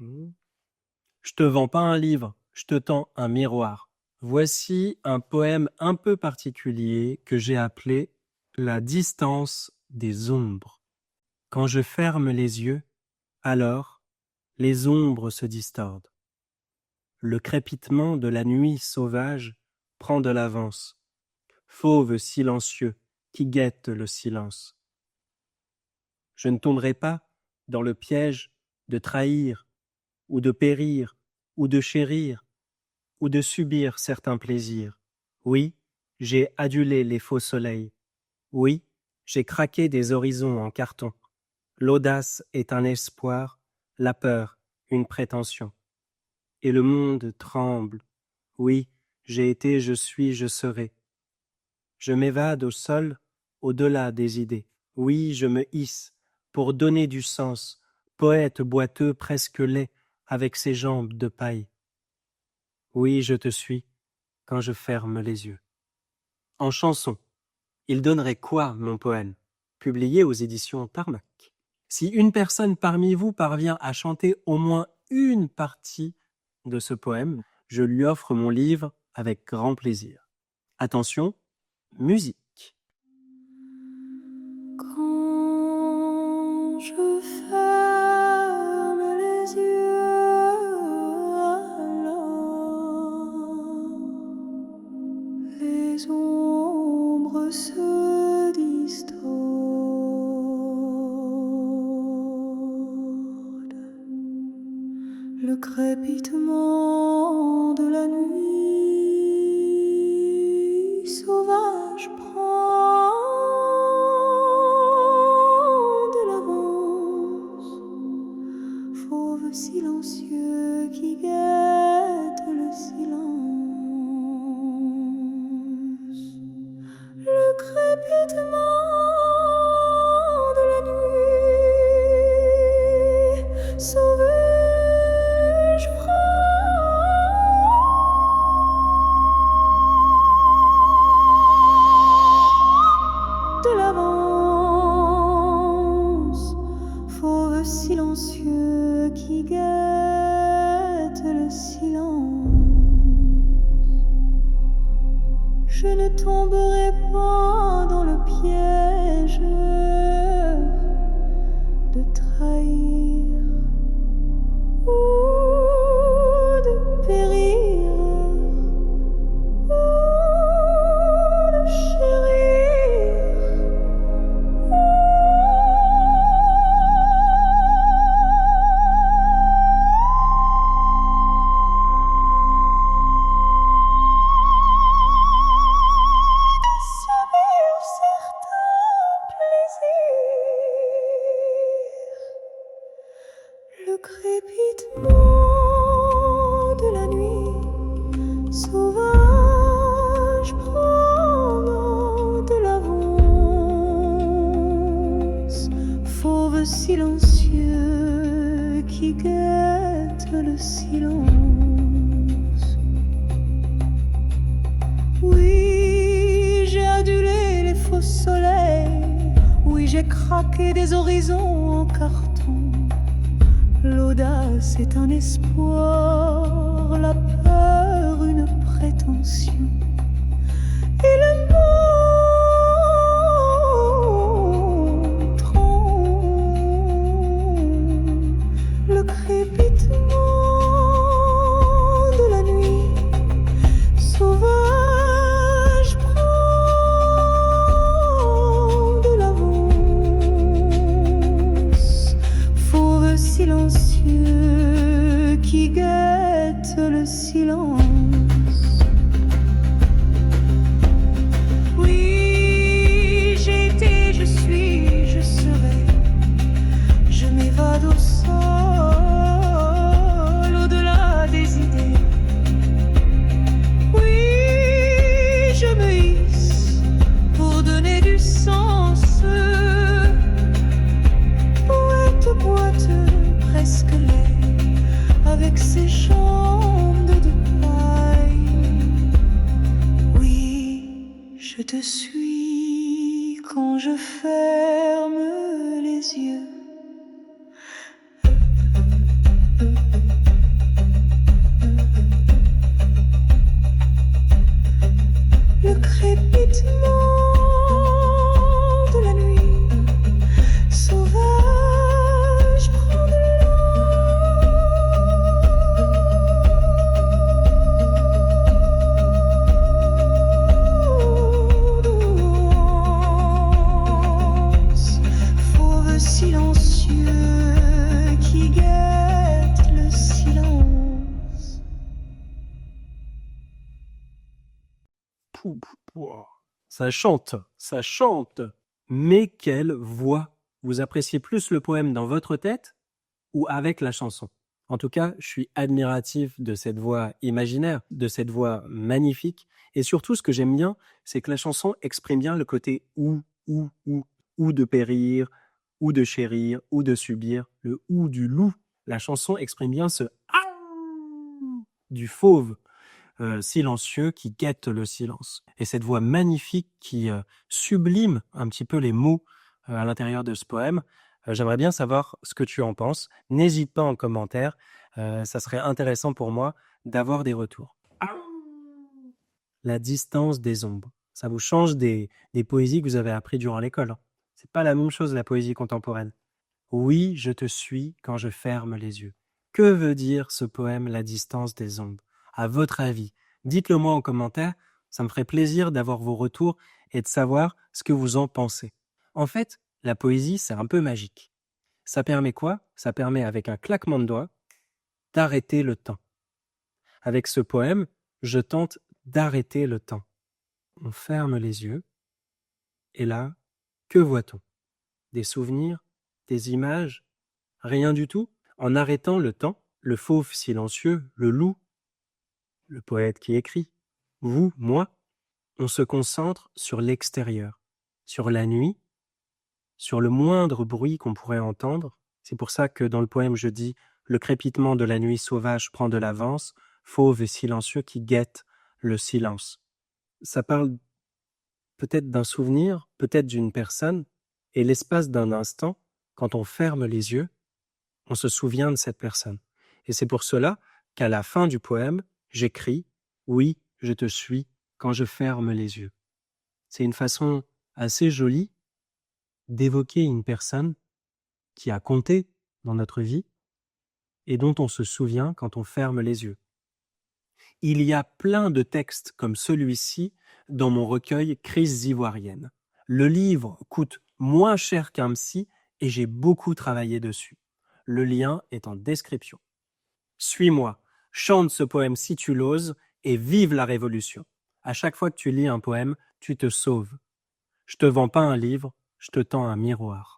Je te vends pas un livre, je te tends un miroir. Voici un poème un peu particulier que j'ai appelé La distance des ombres. Quand je ferme les yeux, alors les ombres se distordent. Le crépitement de la nuit sauvage prend de l'avance, fauve silencieux qui guette le silence. Je ne tomberai pas dans le piège de trahir ou de périr ou de chérir ou de subir certains plaisirs. Oui, j'ai adulé les faux soleils. Oui, j'ai craqué des horizons en carton. L'audace est un espoir, la peur une prétention. Et le monde tremble. Oui, j'ai été, je suis, je serai. Je m'évade au sol, au-delà des idées. Oui, je me hisse pour donner du sens, poète boiteux presque laid, avec ses jambes de paille. Oui, je te suis, quand je ferme les yeux. En chanson, il donnerait quoi, mon poème, publié aux éditions Tarmac? Si une personne parmi vous parvient à chanter au moins une partie de ce poème, je lui offre mon livre avec grand plaisir. Attention, musique. Quand je ferme les yeux, alors les ombres se distordent. Le crépitement de la nuit sauvage prend de l'avance, fauve silencieux qui guette le silence. Le crépitement de la nuit sauvage prend de l'avance, fauve silencieux qui guette le silence. Je ne tomberai pas dans le piège de trahir ou de périr ou de chérir subir certains plaisirs. Le crépitement de la nuit sauvage prend de l'avance, fauve silencieux qui guette le silence. Oui, j'ai adulé les faux soleils. Oui, j'ai craqué des horizons en carton. L'audace est un espoir, la peur une prétention. Et le monde tremble. Le crépitement de la nuit sauvage prend de l'avance, fauve silencieux qui guette le silence. Oui, j'ai été, je suis, je serai. Je m'évade au sol, au-delà des idées. Oui, je me hisse pour donner du sens. Poète boiteux, presque laid, avec ses jambes de paille. Oui, je te suis quand je ferme les yeux. Le crépitement de la nuit sauvage prend de l'endurance. Fauve silencieux qui guette le silence. Pou, pou, pou. Ça chante, ça chante. Mais quelle voix! Vous appréciez plus le poème dans votre tête ou avec la chanson? En tout cas, je suis admiratif de cette voix imaginaire, de cette voix magnifique. Et surtout, ce que j'aime bien, c'est que la chanson exprime bien le côté ou de périr, ou de chérir, ou de subir, le ou du loup. La chanson exprime bien ce aouh du fauve silencieux qui guette le silence. Et cette voix magnifique qui sublime un petit peu les mots à l'intérieur de ce poème, j'aimerais bien savoir ce que tu en penses. N'hésite pas en commentaire, ça serait intéressant pour moi d'avoir des retours. La distance des ombres. Ça vous change des poésies que vous avez appris durant l'école. C'est pas la même chose la poésie contemporaine. Oui, je te suis quand je ferme les yeux. Que veut dire ce poème La distance des ombres? À votre avis, dites-le moi en commentaire, ça me ferait plaisir d'avoir vos retours et de savoir ce que vous en pensez. En fait, la poésie, c'est un peu magique. Ça permet quoi? Ça permet, avec un claquement de doigts, d'arrêter le temps. Avec ce poème, je tente d'arrêter le temps. On ferme les yeux, et là, que voit-on? Des souvenirs? Des images? Rien du tout? En arrêtant le temps, le fauve silencieux, le loup, le poète qui écrit, vous, moi, on se concentre sur l'extérieur, sur la nuit, sur le moindre bruit qu'on pourrait entendre. C'est pour ça que dans le poème je dis « Le crépitement de la nuit sauvage prend de l'avance, fauve et silencieux qui guette le silence ». Ça parle peut-être d'un souvenir, peut-être d'une personne, et l'espace d'un instant, quand on ferme les yeux, on se souvient de cette personne. Et c'est pour cela qu'à la fin du poème, j'écris « Oui, je te suis quand je ferme les yeux ». C'est une façon assez jolie d'évoquer une personne qui a compté dans notre vie et dont on se souvient quand on ferme les yeux. Il y a plein de textes comme celui-ci dans mon recueil Crises ivoiriennes. Le livre coûte moins cher qu'un psy et j'ai beaucoup travaillé dessus. Le lien est en description. Suis-moi, chante ce poème si tu l'oses et vive la révolution. À chaque fois que tu lis un poème, tu te sauves. Je te vends pas un livre, je te tends un miroir.